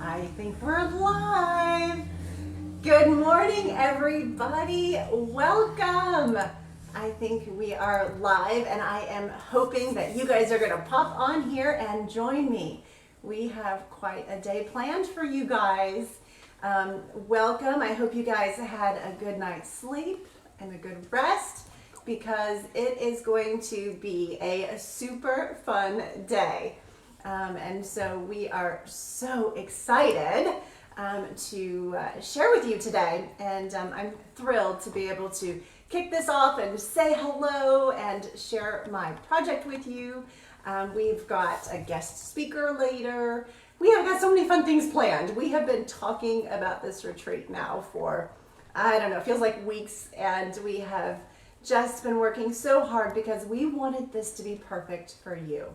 I think we're live. Good morning, everybody. Welcome. I think we are live, and I am hoping that you guys are going to pop on here and join me. We have quite a day planned for you guys. Welcome. I hope you guys had a good night's sleep and a good rest, because it is going to be a super fun day. And so we are so excited to share with you today. And I'm thrilled to be able to kick this off and say hello and share my project with you. We've got a guest speaker later. We have got so many fun things planned. We have been talking about this retreat now for, I don't know, it feels like weeks, and we have just been working so hard because we wanted this to be perfect for you.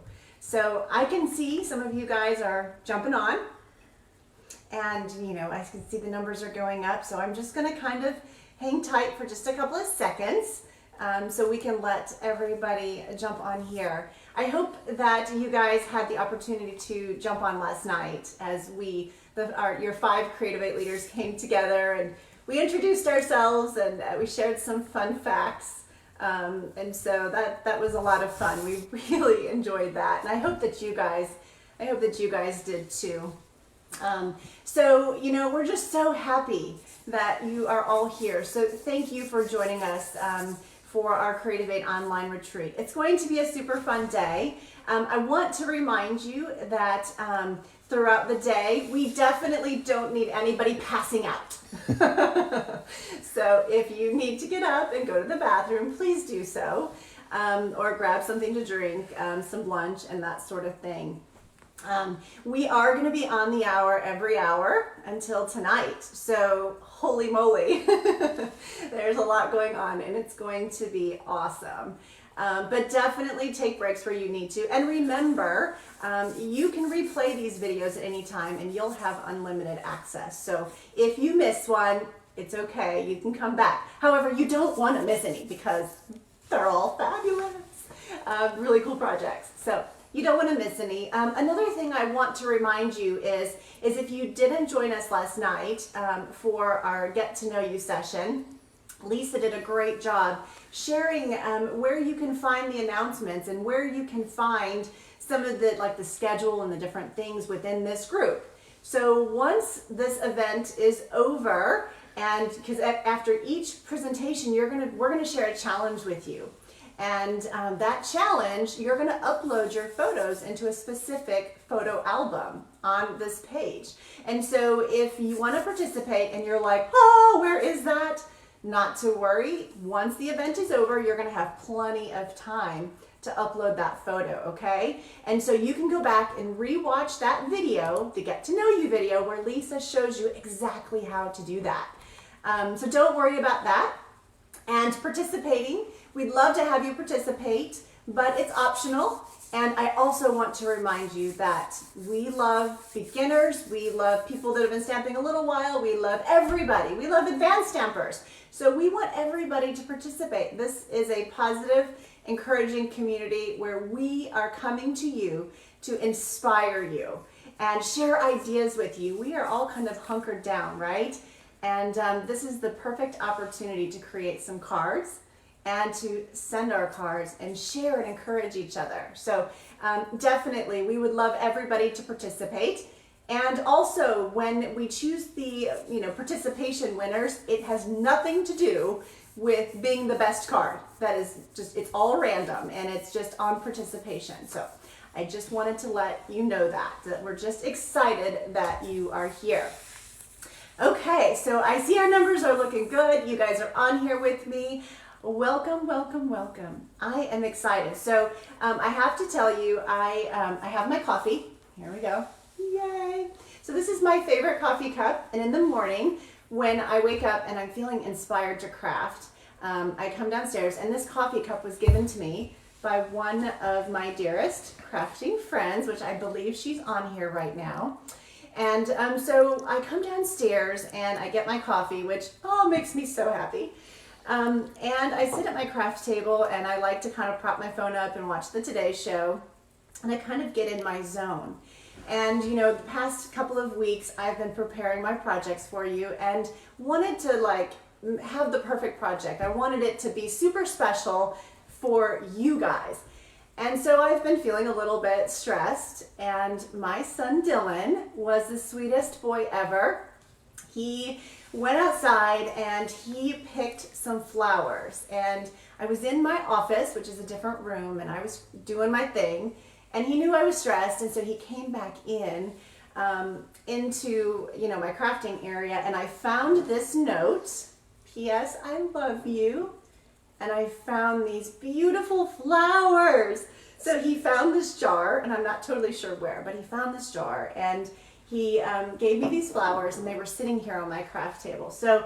So I can see some of you guys are jumping on, and I can see the numbers are going up. So I'm just going to kind of hang tight for just a couple of seconds so we can let everybody jump on here. I hope that you guys had the opportunity to jump on last night as your 5 Creativate leaders came together, and we introduced ourselves, and we shared some fun facts. And so that was a lot of fun. We really enjoyed that, and I hope that you guys did too. So we're just so happy that you are all here. So thank you for joining us for our Creativate online retreat. It's going to be a super fun day. I want to remind you that throughout the day, we definitely don't need anybody passing out. So if you need to get up and go to the bathroom, please do so, or grab something to drink, some lunch and that sort of thing. We are going to be on the hour every hour until tonight. So holy moly, there's a lot going on, and it's going to be awesome. But definitely take breaks where you need to. And remember, you can replay these videos at any time, and you'll have unlimited access. So if you miss one, it's okay. You can come back. However, you don't want to miss any because they're all fabulous. Really cool projects. So you don't want to miss any. Another thing I want to remind you is if you didn't join us last night for our Get to Know You session, Lisa did a great job sharing where you can find the announcements and where you can find some of the schedule and the different things within this group. So once this event is over, and because after each presentation we're gonna share a challenge with you, and that challenge, you're gonna upload your photos into a specific photo album on this page. And so if you want to participate and you're like, oh, where is that? Not to worry. Once the event is over, you're going to have plenty of time to upload that photo, okay? And so you can go back and rewatch that video, the Get to Know You video, where Lisa shows you exactly how to do that. So don't worry about that. And participating, we'd love to have you participate, but it's optional. And I also want to remind you that we love beginners, we love people that have been stamping a little while, we love everybody, we love advanced stampers. So we want everybody to participate. This is a positive, encouraging community where we are coming to you to inspire you and share ideas with you. We are all kind of hunkered down, right? And this is the perfect opportunity to create some cards and to send our cards and share and encourage each other. So definitely, we would love everybody to participate. And also, when we choose the participation winners, it has nothing to do with being the best card. That is just, it's all random, and it's just on participation. So I just wanted to let you know that we're just excited that you are here. Okay, so I see our numbers are looking good. You guys are on here with me. Welcome, welcome, welcome. I am excited. So I have to tell you, I have my coffee. Here we go. Yay. So this is my favorite coffee cup. And in the morning, when I wake up and I'm feeling inspired to craft, I come downstairs, and this coffee cup was given to me by one of my dearest crafting friends, which I believe she's on here right now. And so I come downstairs and I get my coffee, which makes me so happy. And I sit at my craft table, and I like to kind of prop my phone up and watch the Today Show, and I kind of get in my zone. And you know, the past couple of weeks I've been preparing my projects for you and wanted to like have the perfect project. I wanted it to be super special for you guys. And so I've been feeling a little bit stressed, and my son Dylan was the sweetest boy ever. He went outside and he picked some flowers, and I was in my office, which is a different room, and I was doing my thing, and he knew I was stressed, and so he came back in into, you know, my crafting area, and I found this note, P.S. I love you. And I found these beautiful flowers. So he found this jar, and I'm not totally sure where, but he found this jar, and he gave me these flowers, and they were sitting here on my craft table. So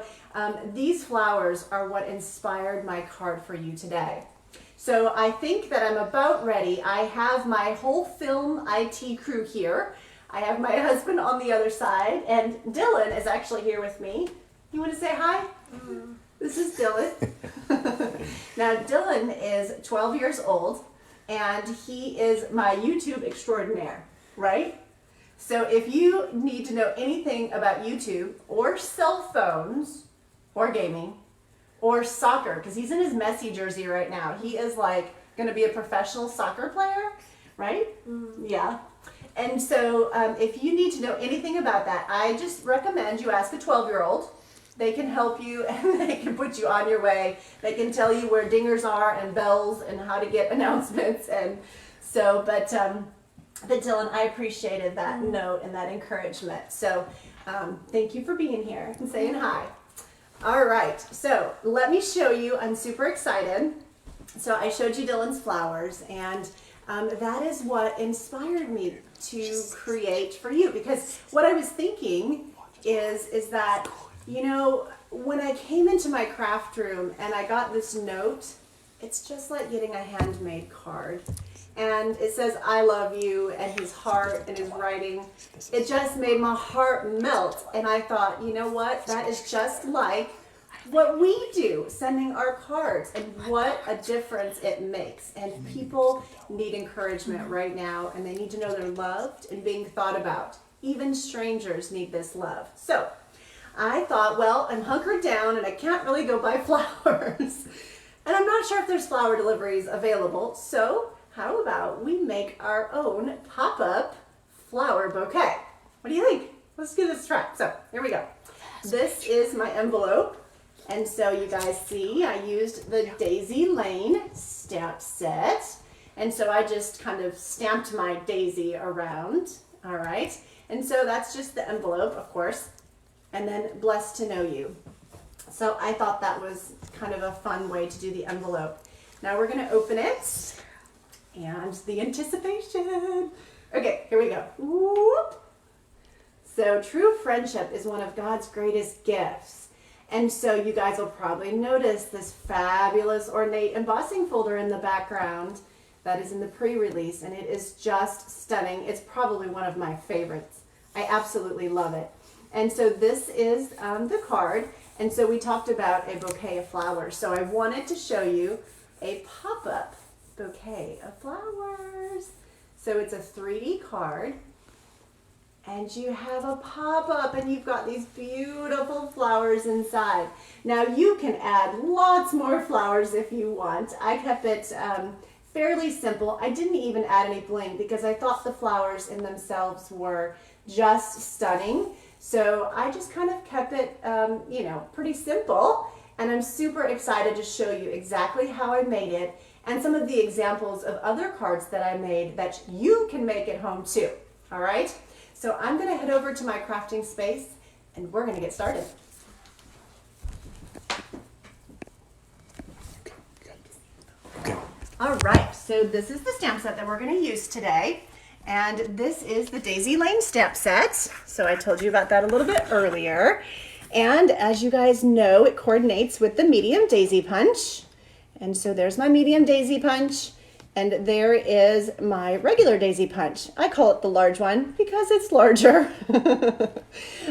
these flowers are what inspired my card for you today. So I think that I'm about ready. I have my whole film IT crew here. I have my husband on the other side, and Dylan is actually here with me. You want to say hi? Mm-hmm. This is Dylan. Now Dylan is 12 years old, and he is my YouTube extraordinaire, right? So if you need to know anything about YouTube or cell phones or gaming or soccer, because he's in his Messi jersey right now. He is like going to be a professional soccer player, right? Mm-hmm. Yeah. And so if you need to know anything about that, I just recommend you ask a 12-year-old. They can help you, and they can put you on your way. They can tell you where dingers are and bells and how to get announcements. And so, but Dylan, I appreciated that note and that encouragement. So thank you for being here and saying hi. All right, so let me show you. I'm super excited. So I showed you Dylan's flowers, and that is what inspired me to create for you. Because what I was thinking is that, you know, when I came into my craft room and I got this note, it's just like getting a handmade card. And it says, I love you, and his heart and his writing. It just made my heart melt. And I thought, you know what? That is just like what we do, sending our cards, and what a difference it makes. And people need encouragement right now, and they need to know they're loved and being thought about. Even strangers need this love. So I thought, well, I'm hunkered down and I can't really go buy flowers. And I'm not sure if there's flower deliveries available. So how about we make our own pop-up flower bouquet? What do you think? Let's give this a try. So here we go. This is my envelope. And so you guys see, I used the Daisy Lane stamp set. And so I just kind of stamped my daisy around. All right. And so that's just the envelope, of course. And then blessed to know you. So I thought that was kind of a fun way to do the envelope. Now we're going to open it. And the anticipation. Okay, here we go. Whoop. So true friendship is one of God's greatest gifts. And so you guys will probably notice this fabulous ornate embossing folder in the background that is in the pre-release, and it is just stunning. It's probably one of my favorites. I absolutely love it. And so this is the card. And so we talked about a bouquet of flowers. So I wanted to show you a pop-up bouquet of flowers. So it's a 3D card. And you have a pop-up, and you've got these beautiful flowers inside. Now you can add lots more flowers if you want. I kept it fairly simple. I didn't even add any bling because I thought the flowers in themselves were just stunning. So I just kind of kept it, you know, pretty simple. And I'm super excited to show you exactly how I made it and some of the examples of other cards that I made that you can make at home too. All right? So I'm going to head over to my crafting space, and we're going to get started. All right, so this is the stamp set that we're going to use today. And this is the Daisy Lane stamp set. So I told you about that a little bit earlier. And as you guys know, it coordinates with the medium daisy punch. And so there's my medium daisy punch. And there is my regular daisy punch. I call it the large one because it's larger.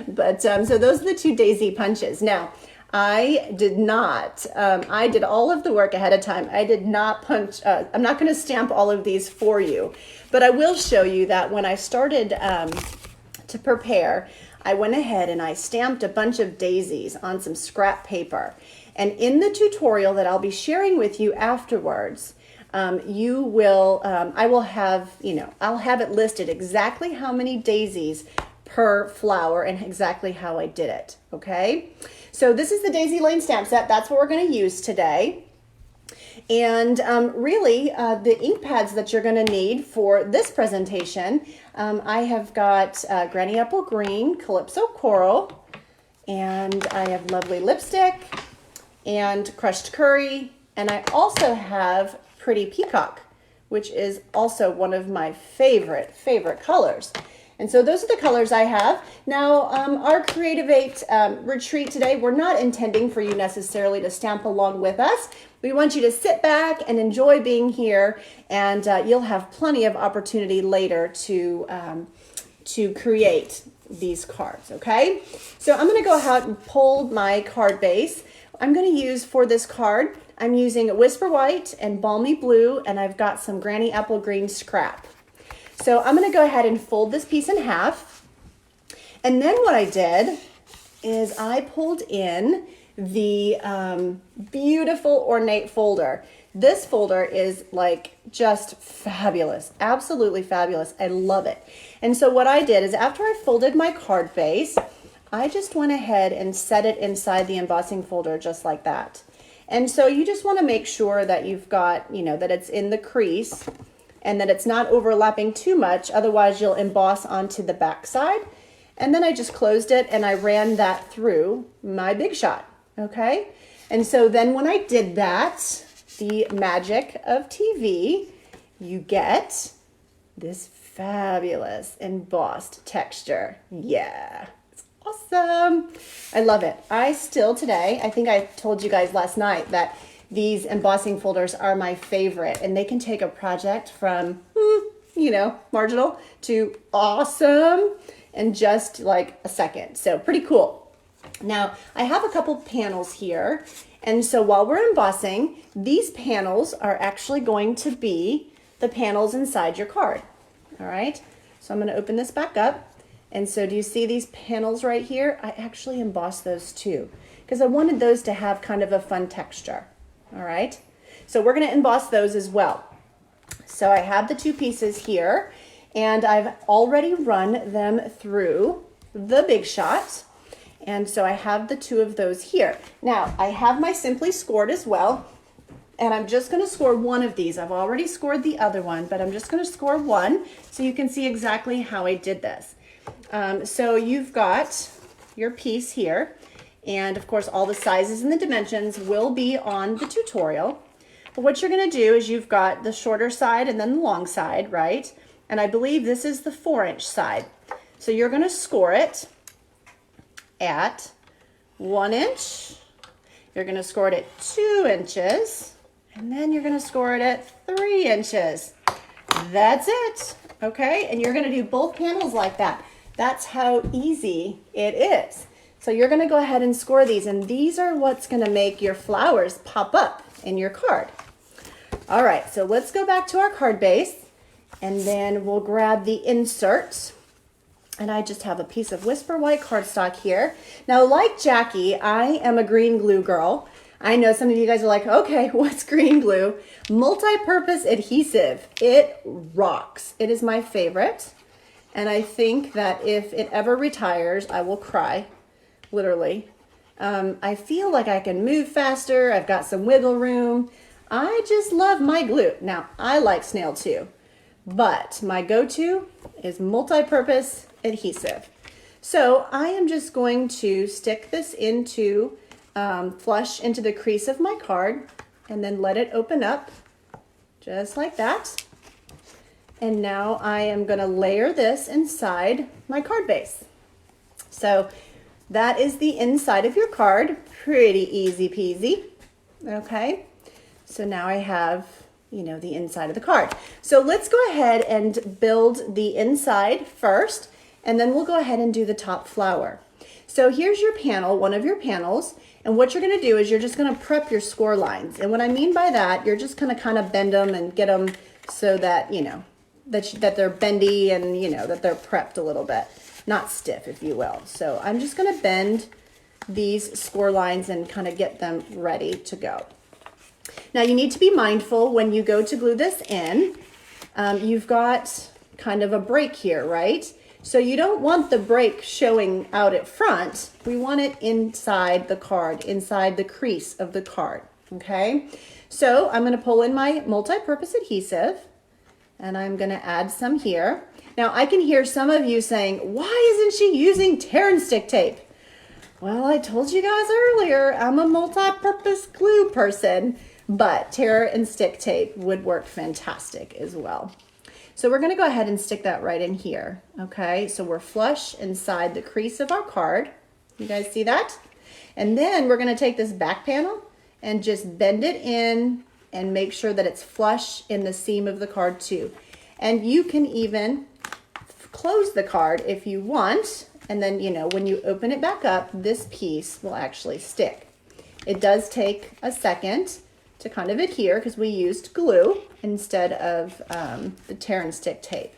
But so those are the two daisy punches. Now, I did not. I did all of the work ahead of time. I did not punch. I'm not going to stamp all of these for you, but I will show you that when I started to prepare, I went ahead and I stamped a bunch of daisies on some scrap paper. And in the tutorial that I'll be sharing with you afterwards, I will have, I'll have it listed exactly how many daisies per flower and exactly how I did it, okay? So this is the Daisy Lane stamp set. That's what we're going to use today. And really, the ink pads that you're going to need for this presentation, I have got Granny Apple Green, Calypso Coral, and I have Lovely Lipstick and Crushed Curry, and I also have Pretty Peacock, which is also one of my favorite colors. And so those are the colors I have. Now, our Creativate retreat today, we're not intending for you necessarily to stamp along with us. We want you to sit back and enjoy being here, and you'll have plenty of opportunity later to create these cards, okay? So I'm gonna go ahead and pull my card base. I'm gonna use for this card, I'm using Whisper White and Balmy Blue, and I've got some Granny Apple Green scrap. So I'm going to go ahead and fold this piece in half. And then what I did is I pulled in the beautiful ornate folder. This folder is like just fabulous, absolutely fabulous. I love it. And so what I did is after I folded my card base, I just went ahead and set it inside the embossing folder just like that. And so you just want to make sure that you've got, that it's in the crease and that it's not overlapping too much, otherwise you'll emboss onto the back side. And then I just closed it and I ran that through my Big Shot, okay? And so then when I did that, the magic of TV, you get this fabulous embossed texture. Yeah, it's awesome. I love it. I still today, I think I told you guys last night that these embossing folders are my favorite, and they can take a project from, marginal to awesome in just like a second. So pretty cool. Now I have a couple panels here. And so while we're embossing, these panels are actually going to be the panels inside your card. All right. So I'm going to open this back up. And so do you see these panels right here? I actually embossed those too, because I wanted those to have kind of a fun texture. All right, so we're going to emboss those as well. So I have the two pieces here, and I've already run them through the Big Shot. And so I have the two of those here. Now I have my Simply Scored as well, and I'm just going to score one of these. I've already scored the other one, but I'm just going to score one so you can see exactly how I did this. So you've got your piece here. And of course, all the sizes and the dimensions will be on the tutorial. But what you're going to do is you've got the shorter side and then the long side, right? And I believe this is the 4-inch side. So you're going to score it at 1 inch. You're going to score it at 2 inches. And then you're going to score it at 3 inches. That's it. Okay? And you're going to do both panels like that. That's how easy it is. So you're going to go ahead and score these, and these are what's going to make your flowers pop up in your card. All right, so let's go back to our card base, and then we'll grab the inserts. And I just have a piece of Whisper White cardstock here. Now, like Jackie, I am a green glue girl. I know some of you guys are like, okay, what's green glue? Multi-purpose adhesive. It rocks. It is my favorite. And I think that if it ever retires, I will cry. Literally. I feel like I can move faster. I've got some wiggle room. I just love my glue. Now, I like snail too, but my go-to is multi-purpose adhesive. So I am just going to stick this into, flush into the crease of my card and then let it open up just like that. And now I am going to layer this inside my card base. So that is the inside of your card. Pretty easy peasy. Okay. So now I have, the inside of the card. So let's go ahead and build the inside first, and then we'll go ahead and do the top flower. So here's your panel, one of your panels. And what you're going to do is you're just going to prep your score lines. And what I mean by that, you're just going to kind of bend them and get them so that, you know, that they're bendy and, you know, that they're prepped a little bit. Not stiff, if you will. So I'm just going to bend these score lines and kind of get them ready to go. Now you need to be mindful when you go to glue this in. You've got kind of a break here, right? So you don't want the break showing out at front. We want it inside the card, inside the crease of the card, okay? So I'm gonna pull in my multi-purpose adhesive and I'm gonna add some here. Now I can hear some of you saying, why isn't she using tear and stick tape? Well, I told you guys earlier, I'm a multi-purpose glue person, but tear and stick tape would work fantastic as well. So we're gonna go ahead and stick that right in here, okay? So we're flush inside the crease of our card. You guys see that? And then we're gonna take this back panel and just bend it in and make sure that it's flush in the seam of the card too. And you can even close the card if you want, and then, you know, when you open it back up, this piece will actually stick. It does take a second to kind of adhere because we used glue instead of the tear and stick tape.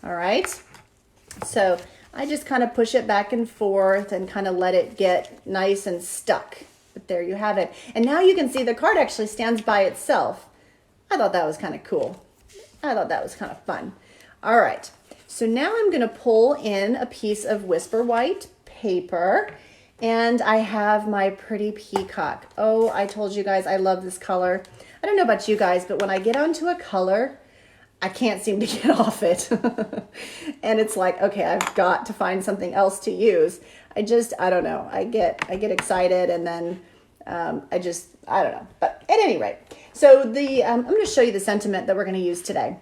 All right, so I just kind of push it back and forth and kind of let it get nice and stuck. But there you have it. And now you can see the card actually stands by itself. I thought that was kind of cool. I thought that was kind of fun. All right, so now I'm gonna pull in a piece of Whisper White paper. And I have my pretty peacock. Oh, I told you guys I love this color. I don't know about you guys, but when I get onto a color, I can't seem to get off it. And it's like, okay, I've got to find something else to use. I don't know. I get excited and then I don't know. But at any rate, so I'm going to show you the sentiment that we're going to use today.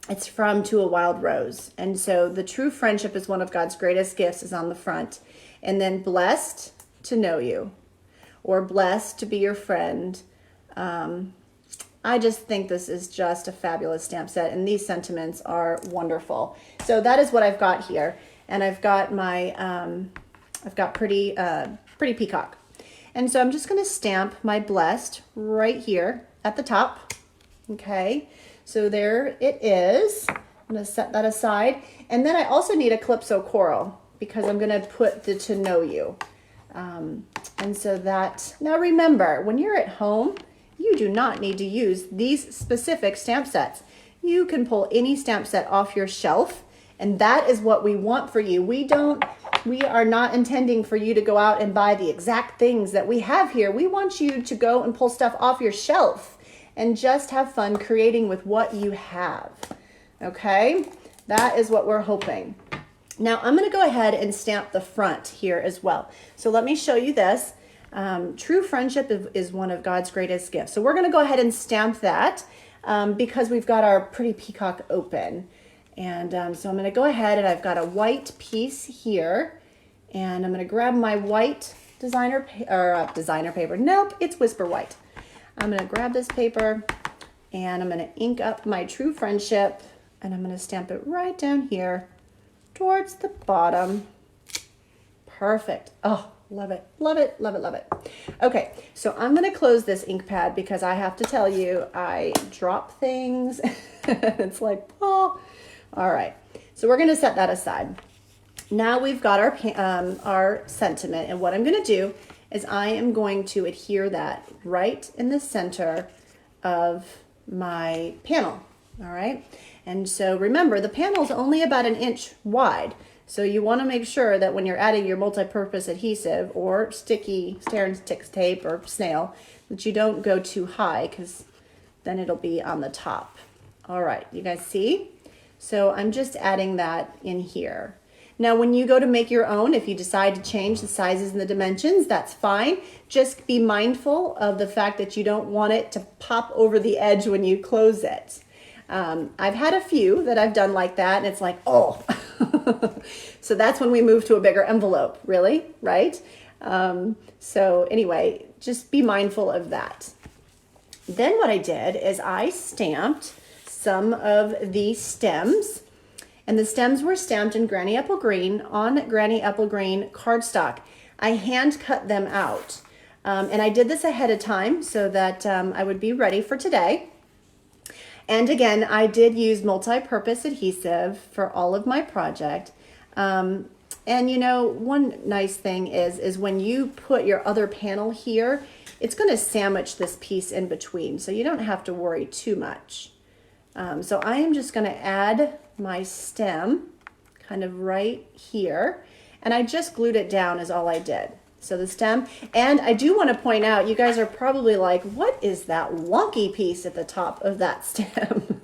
It's from To a Wild Rose. And so the true friendship is one of God's greatest gifts is on the front. And then blessed to know you, or blessed to be your friend. I just think this is just a fabulous stamp set, and these sentiments are wonderful. So that is what I've got here, and I've got my pretty peacock, and so I'm just going to stamp my blessed right here at the top. Okay, so there it is. I'm going to set that aside, and then I also need a Calypso coral, because I'm going to put the To Know You. And so that, now remember, when you're at home, you do not need to use these specific stamp sets. You can pull any stamp set off your shelf, and that is what we want for you. We are not intending for you to go out and buy the exact things that we have here. We want you to go and pull stuff off your shelf and just have fun creating with what you have. Okay? That is what we're hoping. Now I'm going to go ahead and stamp the front here as well. So let me show you this. True friendship is one of God's greatest gifts. So we're going to go ahead and stamp that because we've got our pretty peacock open. And so I'm going to go ahead and I've got a white piece here. And I'm going to grab my white designer paper. Nope, it's Whisper White. I'm going to grab this paper and I'm going to ink up my true friendship. And I'm going to stamp it right down here towards the bottom. Perfect. Oh, love it, love it, love it, love it. Okay, so I'm going to close this ink pad because I have to tell you, I drop things. It's like, oh, all right. So we're going to set that aside. Now we've got our sentiment, and what I'm going to do is I am going to adhere that right in the center of my panel. All right. And so remember, the panel is only about 1 inch wide. So you want to make sure that when you're adding your multi-purpose adhesive or sticky tear and stick tape or snail, that you don't go too high because then it'll be on the top. All right, you guys see? So I'm just adding that in here. Now, when you go to make your own, if you decide to change the sizes and the dimensions, that's fine. Just be mindful of the fact that you don't want it to pop over the edge when you close it. I've had a few that I've done like that, and it's like, oh. So that's when we move to a bigger envelope, really, right? So anyway, just be mindful of that. Then what I did is I stamped some of the stems, And the stems were stamped in Granny Apple Green on Granny Apple Green cardstock. I hand cut them out. And I did this ahead of time so that I would be ready for today. And again, I did use multi-purpose adhesive for all of my project. And you know, one nice thing is when you put your other panel here, it's going to sandwich this piece in between, so you don't have to worry too much. So I am just going to add my stem kind of right here, and I just glued it down is all I did. So the stem, and I do want to point out, you guys are probably like, what is that wonky piece at the top of that stem?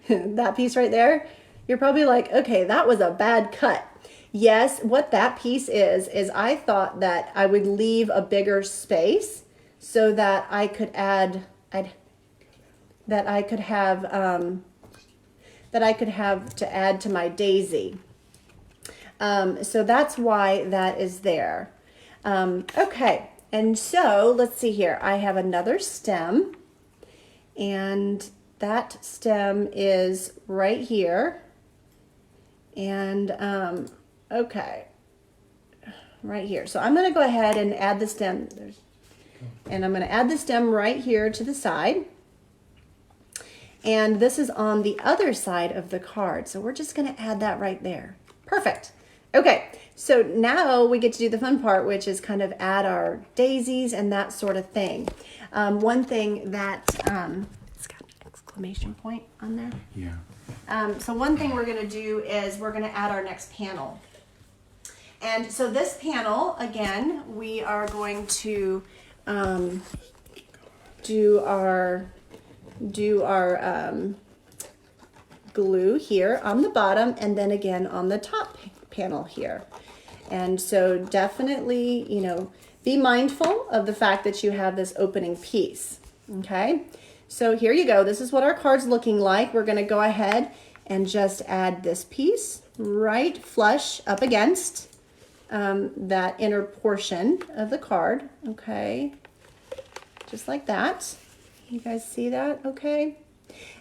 That piece right there? You're probably like, okay, that was a bad cut. Yes, what that piece is I thought that I would leave a bigger space so that I could add, that I could have to add to my daisy. So that's why that is there. Okay, and so let's see here. I have another stem, and that stem is right here. And okay, right here. So I'm going to go ahead and add the stem. And I'm going to add the stem right here to the side. And this is on the other side of the card. So we're just going to add that right there. Perfect. Okay, so now we get to do the fun part, which is kind of add our daisies and that sort of thing. One thing that, it's got an exclamation point on there. Yeah. So one thing we're going to do is we're going to add our next panel. And so this panel, again, we are going to do our glue here on the bottom and then again on the top panel here. And so definitely, you know, be mindful of the fact that you have this opening piece. Okay, so here you go. This is what our card's looking like. We're going to go ahead and just add this piece right flush up against that inner portion of the card. Okay, just like that. You guys see that? Okay.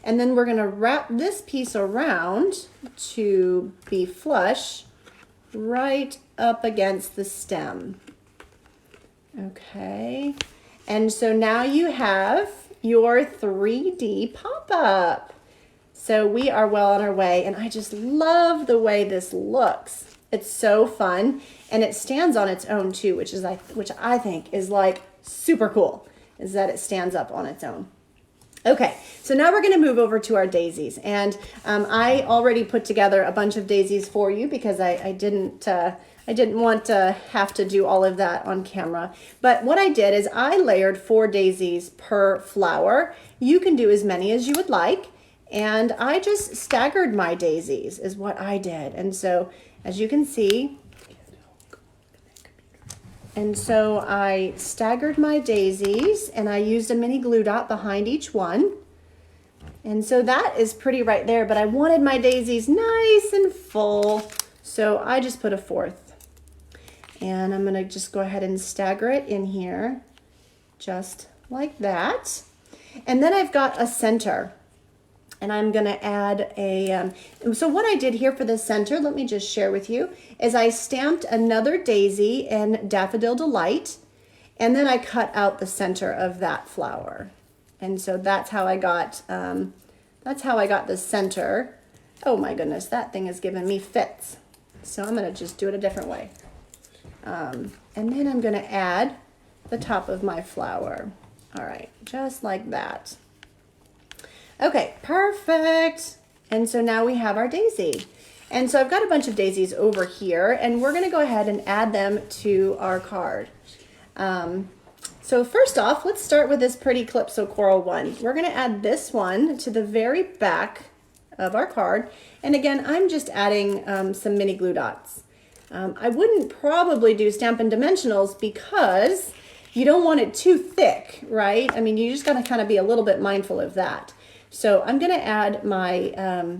And then we're going to wrap this piece around to be flush right up against the stem. Okay. And so now you have your 3D pop-up. So we are well on our way, and I just love the way this looks. It's so fun, and it stands on its own too, which I think is like super cool, is that it stands up on its own. Okay, so now we're going to move over to our daisies, and I already put together a bunch of daisies for you because I didn't want to have to do all of that on camera. But what I did is I layered 4 daisies per flower. You can do as many as you would like, and I just staggered my daisies is what I did. And so as you can see, and so I staggered my daisies and I used a mini glue dot behind each one. And so that is pretty right there, but I wanted my daisies nice and full. So I just put a 4th. And I'm gonna just go ahead and stagger it in here, just like that. And then I've got a center. And I'm going to add a, so what I did here for the center, let me just share with you, is I stamped another daisy in Daffodil Delight, and then I cut out the center of that flower. And so that's how I got the center. Oh my goodness, that thing is giving me fits. So I'm going to just do it a different way. And then I'm going to add the top of my flower. All right, just like that. Okay, perfect. And so now we have our daisy. And so I've got a bunch of daisies over here, and we're going to go ahead and add them to our card. So first off, let's start with this pretty Calypso Coral one. We're going to add this one to the very back of our card. And again, I'm just adding some mini glue dots. I wouldn't probably do Stampin' Dimensionals because you don't want it too thick, right? I mean, you just got to kind of be a little bit mindful of that. So I'm going to add my,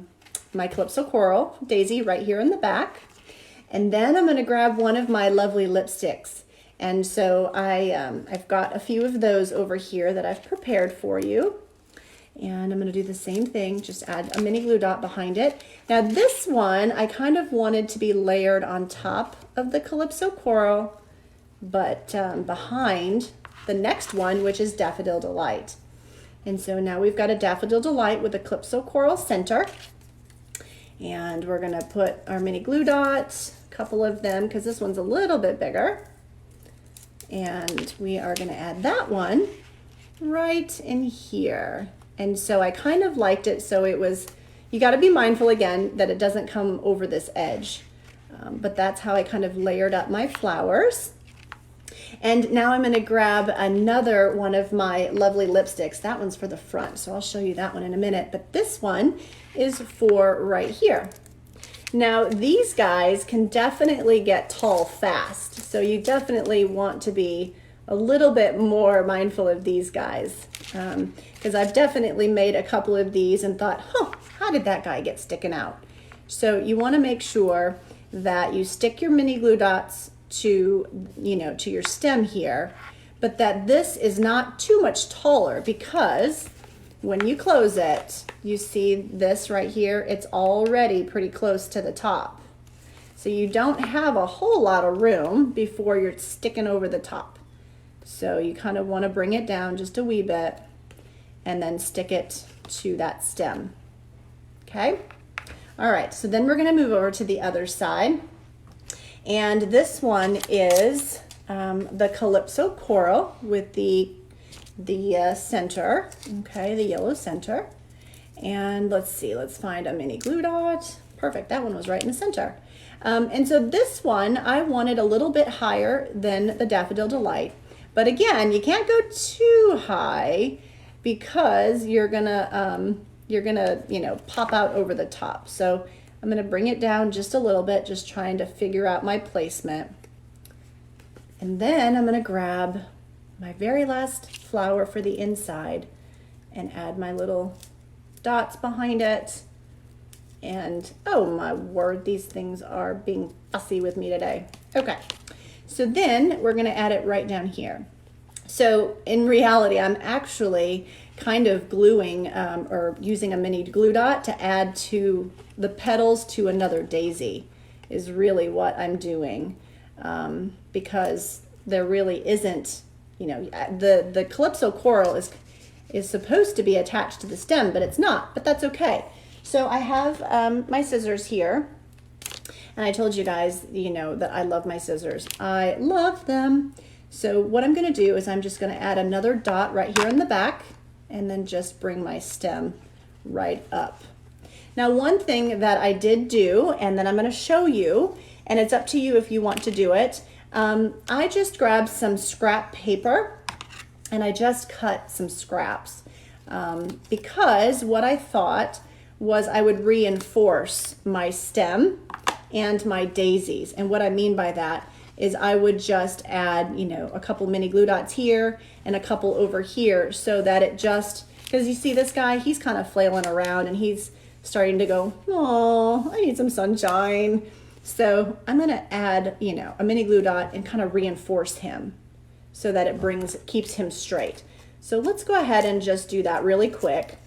my Calypso Coral daisy right here in the back. And then I'm going to grab one of my lovely lipsticks. And so I've got a few of those over here that I've prepared for you. And I'm going to do the same thing, just add a mini glue dot behind it. Now this one, I kind of wanted to be layered on top of the Calypso Coral, but behind the next one, which is Daffodil Delight. And so now we've got a Daffodil Delight with a Calypso Coral center. And we're going to put our mini glue dots, a couple of them, because this one's a little bit bigger. And we are going to add that one right in here. And so I kind of liked it, so it was, you got to be mindful again that it doesn't come over this edge. But that's how I kind of layered up my flowers. And now I'm going to grab another one of my lovely lipsticks. That one's for the front, so I'll show you that one in a minute. But this one is for right here. Now these guys can definitely get tall fast, so you definitely want to be a little bit more mindful of these guys, because I've definitely made a couple of these and thought, how did that guy get sticking out? So you want to make sure that you stick your mini glue dots to your stem here, but that this is not too much taller, because when you close it, you see this right here, it's already pretty close to the top. So you don't have a whole lot of room before you're sticking over the top. So you kind of want to bring it down just a wee bit and then stick it to that stem. Okay? All right, so then we're going to move over to the other side. And this one is the Calypso Coral with the center, okay, the yellow center. And let's see, let's find a mini glue dot. Perfect, that one was right in the center. And so this one, I wanted a little bit higher than the Daffodil Delight. But again, you can't go too high because you're gonna pop out over the top. So I'm gonna bring it down just a little bit, just trying to figure out my placement. And then I'm gonna grab my very last flower for the inside and add my little dots behind it. And oh my word, these things are being fussy with me today. Okay. So then we're going to add it right down here. So in reality, I'm actually kind of gluing or using a mini glue dot to add to the petals to another daisy is really what I'm doing, because there really isn't, the Calypso Coral is supposed to be attached to the stem, but it's not, but that's okay. So I have my scissors here. And I told you guys, that I love my scissors. I love them. So what I'm going to do is I'm just going to add another dot right here in the back and then just bring my stem right up. Now, one thing that I did do, and then I'm going to show you, and it's up to you if you want to do it, I just grabbed some scrap paper and I just cut some scraps because what I thought was I would reinforce my stem and my daisies. And what I mean by that is I would just add, a couple mini glue dots here and a couple over here so that it just, because you see this guy, he's kind of flailing around and he's starting to go, oh, I need some sunshine. So I'm going to add, a mini glue dot and kind of reinforce him so that it keeps him straight. So let's go ahead and just do that really quick.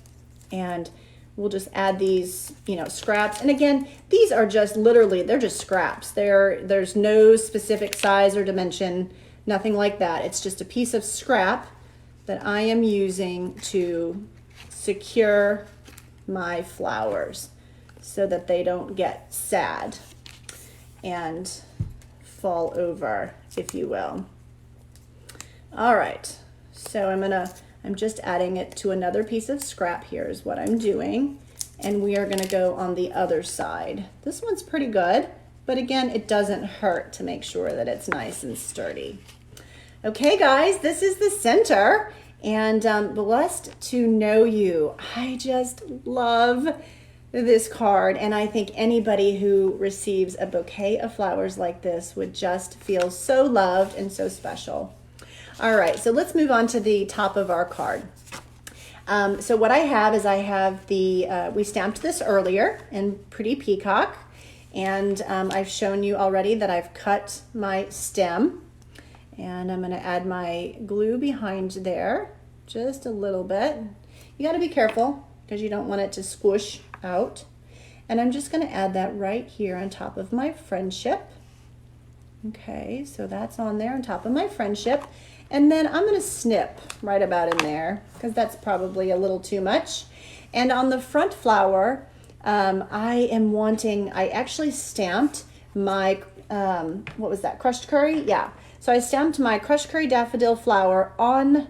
And we'll just add these, scraps. And again, these are just literally, they're just scraps. There's no specific size or dimension, nothing like that. It's just a piece of scrap that I am using to secure my flowers so that they don't get sad and fall over, if you will. All right, so I'm just adding it to another piece of scrap here is what I'm doing. And we are going to go on the other side. This one's pretty good, but again, it doesn't hurt to make sure that it's nice and sturdy. Okay, guys, this is the center, and blessed to know you. I just love this card, and I think anybody who receives a bouquet of flowers like this would just feel so loved and so special. All right, so let's move on to the top of our card. So what I have is we stamped this earlier in Pretty Peacock, and I've shown you already that I've cut my stem, and I'm going to add my glue behind there just a little bit. You got to be careful because you don't want it to squish out. And I'm just going to add that right here on top of my friendship. Okay, so that's on there on top of my friendship. And then I'm going to snip right about in there because that's probably a little too much. And on the front flower, I actually stamped my, what was that, crushed curry? Yeah. So I stamped my crushed curry daffodil flower on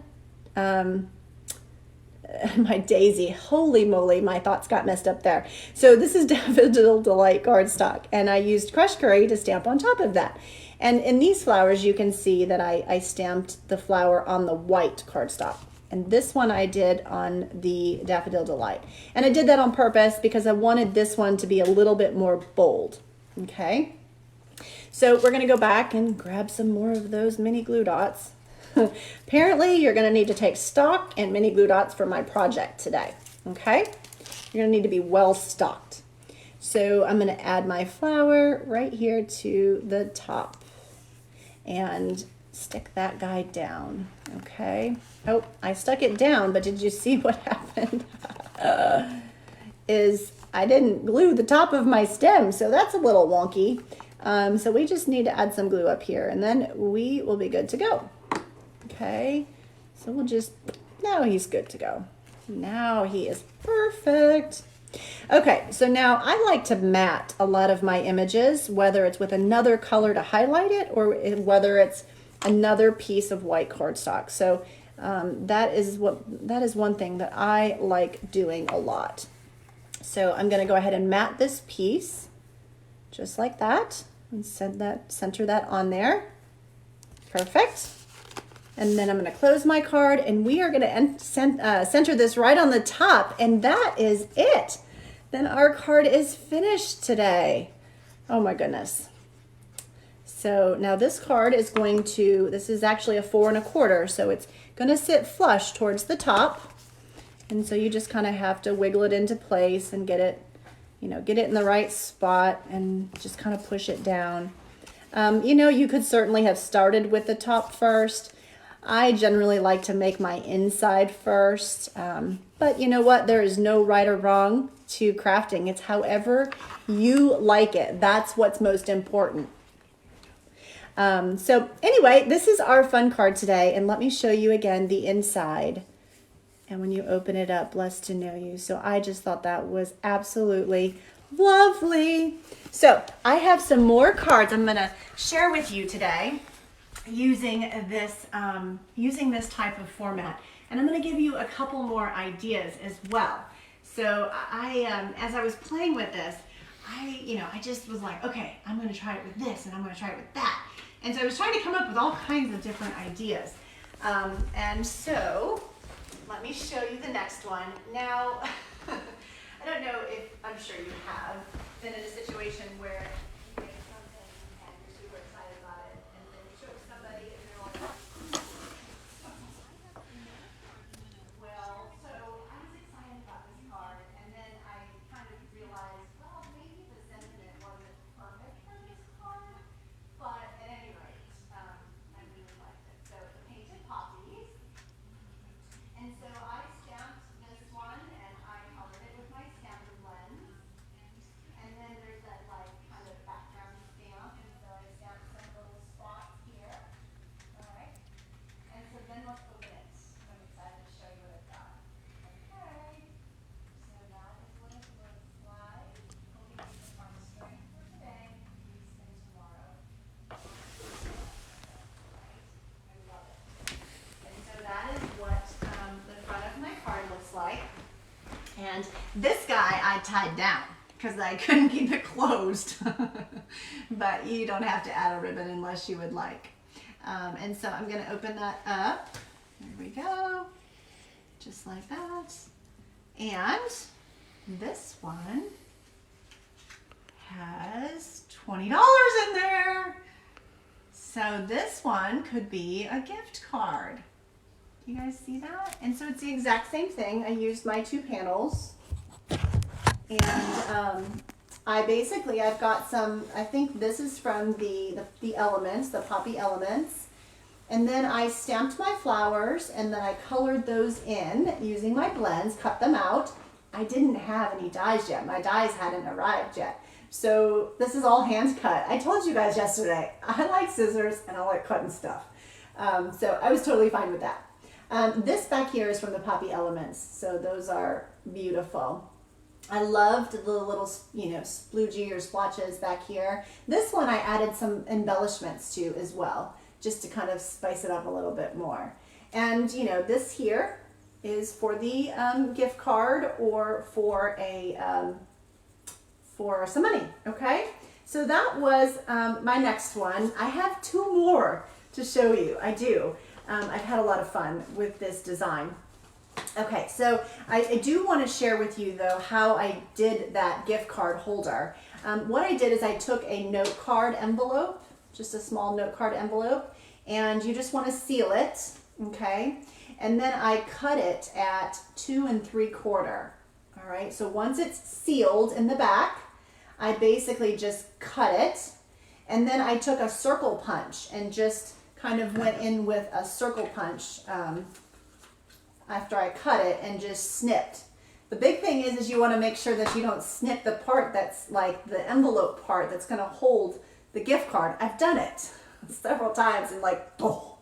my daisy. Holy moly, my thoughts got messed up there. So this is Daffodil Delight cardstock, and I used crushed curry to stamp on top of that. And in these flowers, you can see that I stamped the flower on the white cardstock. And this one I did on the Daffodil Delight. And I did that on purpose because I wanted this one to be a little bit more bold. Okay. So we're going to go back and grab some more of those mini glue dots. Apparently, you're going to need to take stock and mini glue dots for my project today. Okay. You're going to need to be well stocked. So I'm going to add my flower right here to the top and stick that guy down. Okay. Oh, I stuck it down, but did you see what happened? Is I didn't glue the top of my stem, so that's a little wonky. So we just need to add some glue up here, and then we will be good to go. Okay, so we'll just, now he's good to go. Now he is perfect. Okay, so now I like to matte a lot of my images, whether it's with another color to highlight it or whether it's another piece of white cardstock. So that is one thing that I like doing a lot. So I'm going to go ahead and matte this piece just like that and center that on there. Perfect. And then I'm going to close my card, and we are going to center this right on the top, and that is it. Then our card is finished today. Oh my goodness. So now this card is going to, this is actually a 4 1/4, so it's going to sit flush towards the top. And so you just kind of have to wiggle it into place and get it, get it in the right spot and just kind of push it down. You could certainly have started with the top first. I generally like to make my inside first, but you know what? There is no right or wrong to crafting. It's however you like it. That's what's most important. So anyway, this is our fun card today, and let me show you again the inside. And when you open it up, blessed to know you. So I just thought that was absolutely lovely. So I have some more cards I'm going to share with you today using this type of format. And I'm going to give you a couple more ideas as well. So as I was playing with this, I just was like, okay, I'm going to try it with this and I'm going to try it with that. And so I was trying to come up with all kinds of different ideas. And so let me show you the next one. Now, I don't know if, I'm sure you have been in a situation where you make something and you're super excited about it, and then you show it to somebody and they're like, well, so I was excited about this card, and then I kind of realized, well, maybe the sentiment wasn't perfect for this card, but at any rate, I really liked it. So the painted poppies. And so I stamped this one and I colored it with my stamping lens. And then there's that like kind of background stamp, and so I stamped some little spots here. Alright. And so then let's open it. I'm excited to show you what I've got. Okay. So that is what it looks like. Hoping you can find strength for today, peace and tomorrow. Right? I love it. And so that is what the front of my card looks like. And this guy I tied down because I couldn't keep it closed. But you don't have to add a ribbon unless you would like. And so I'm going to open that up. There we go. Just like that. And this one has $20 in there. So this one could be a gift card. You guys see that? And so it's the exact same thing. I used my 2 panels, and I've got some, I think this is from the elements, the poppy elements, And then I stamped my flowers and then I colored those in using my blends, cut them out. I didn't have any dies yet. My dies hadn't arrived yet. So this is all hand cut. I told you guys yesterday, I like scissors and I like cutting stuff. So I was totally fine with that. This back here is from the Poppy Elements. So those are beautiful. I loved the little, you know, sploogey or splotches back here. This one I added some embellishments to as well, just to kind of spice it up a little bit more. And, you know, this here is for the gift card or for a for some money, okay? So that was my next one. I have two more to show you. I do. I've had a lot of fun with this design. Okay, so I do want to share with you though how I did that gift card holder. What I did is I took a note card envelope, just a small note card envelope, and you just want to seal it, okay? And then I cut it at 2 3/4. All right, so once it's sealed in the back, I basically just cut it, and then I took a circle punch and just kind of went in with a circle punch after I cut it and just snipped. The big thing is you want to make sure that you don't snip the part that's like the envelope part that's going to hold the gift card. I've done it several times and like, oh.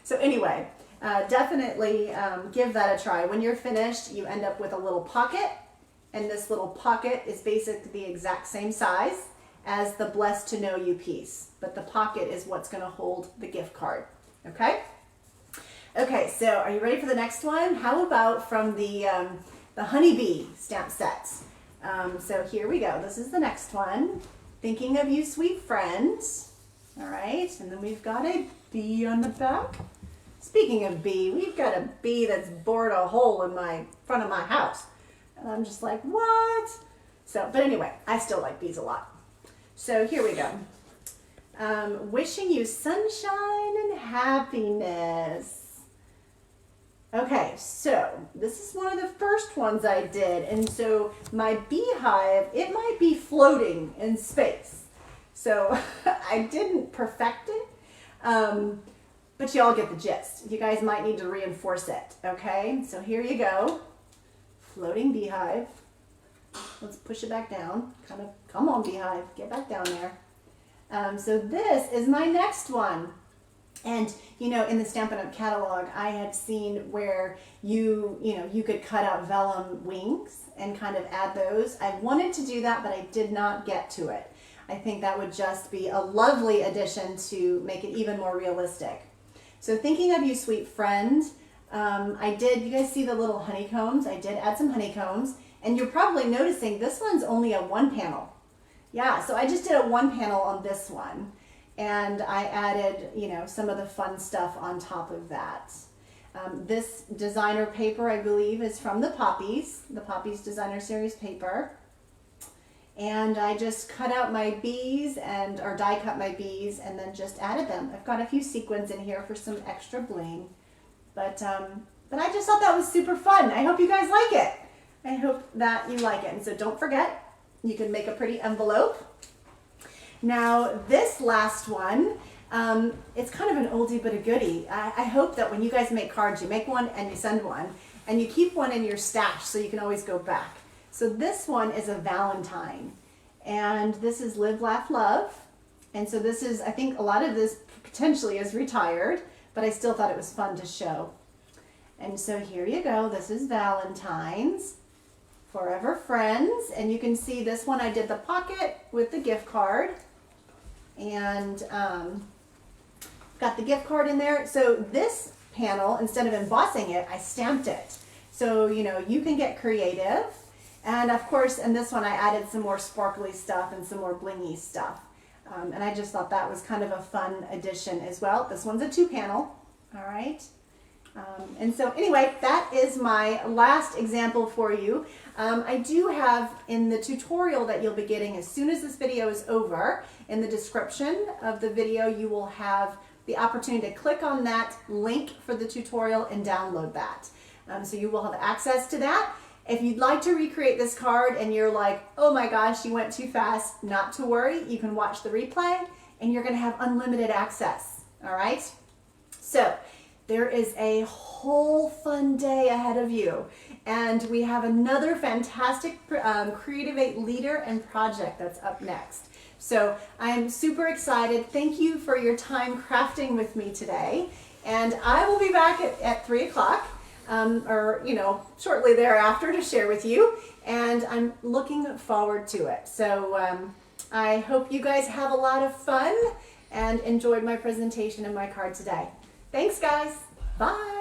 So anyway, definitely give that a try. When you're finished, you end up with a little pocket, and this little pocket is basically the exact same size as the Blessed to Know You piece, but the pocket is what's going to hold the gift card, okay? Okay, so are you ready for the next one? How about from the honeybee stamp sets? So here we go. This is the next one. Thinking of You, Sweet Friends. All right, and then we've got a bee on the back. Speaking of bee, we've got a bee that's bored a hole in my front of my house. And I'm just like, what? So, but anyway, I still like bees a lot. So here we go. Wishing you sunshine and happiness. Okay, so this is one of the first ones I did. And so my beehive, it might be floating in space. So I didn't perfect it, but y'all get the gist. You guys might need to reinforce it, okay? So here you go. Floating beehive. Let's push it back down. Kind of, come on beehive, get back down there. So this is my next one. And, you know, in the Stampin' Up! Catalog, I had seen where you could cut out vellum wings and kind of add those. I wanted to do that, but I did not get to it. I think that would just be a lovely addition to make it even more realistic. So Thinking of You, Sweet Friend, you guys see the little honeycombs? I did add some honeycombs, and you're probably noticing this one's only a 1 panel. Yeah, so I just did a 1 panel on this one. And I added, you know, some of the fun stuff on top of that. This designer paper, I believe, is from the Poppies Designer Series paper. And I just cut out my bees or die cut my bees and then just added them. I've got a few sequins in here for some extra bling. But I just thought that was super fun. I hope you guys like it. I hope that you like it. And so don't forget, you can make a pretty envelope. Now, this last one, it's kind of an oldie but a goodie. I hope that when you guys make cards, you make one and you send one, and you keep one in your stash so you can always go back. So this one is a Valentine, and this is Live, Laugh, Love. And so this is, I think a lot of this potentially is retired, but I still thought it was fun to show. And so here you go. This is Valentine's. Forever Friends, and you can see this one I did the pocket with the gift card, and got the gift card in there. So this panel, instead of embossing it, I stamped it. So, you know, you can get creative. And of course, in this one I added some more sparkly stuff and some more blingy stuff. And I just thought that was kind of a fun addition as well. This one's a 2 panel, all right? And so anyway, that is my last example for you. I do have in the tutorial that you'll be getting as soon as this video is over, in the description of the video, you will have the opportunity to click on that link for the tutorial and download that. So you will have access to that. If you'd like to recreate this card and you're like, oh my gosh, you went too fast, not to worry. You can watch the replay and you're going to have unlimited access. All right? So there is a whole fun day ahead of you. And we have another fantastic Creativate leader and project that's up next. So I'm super excited. Thank you for your time crafting with me today. And I will be back at 3 o'clock. Or shortly thereafter to share with you, and I'm looking forward to it. So I hope you guys have a lot of fun and enjoyed my presentation and my card today. Thanks, guys. Bye.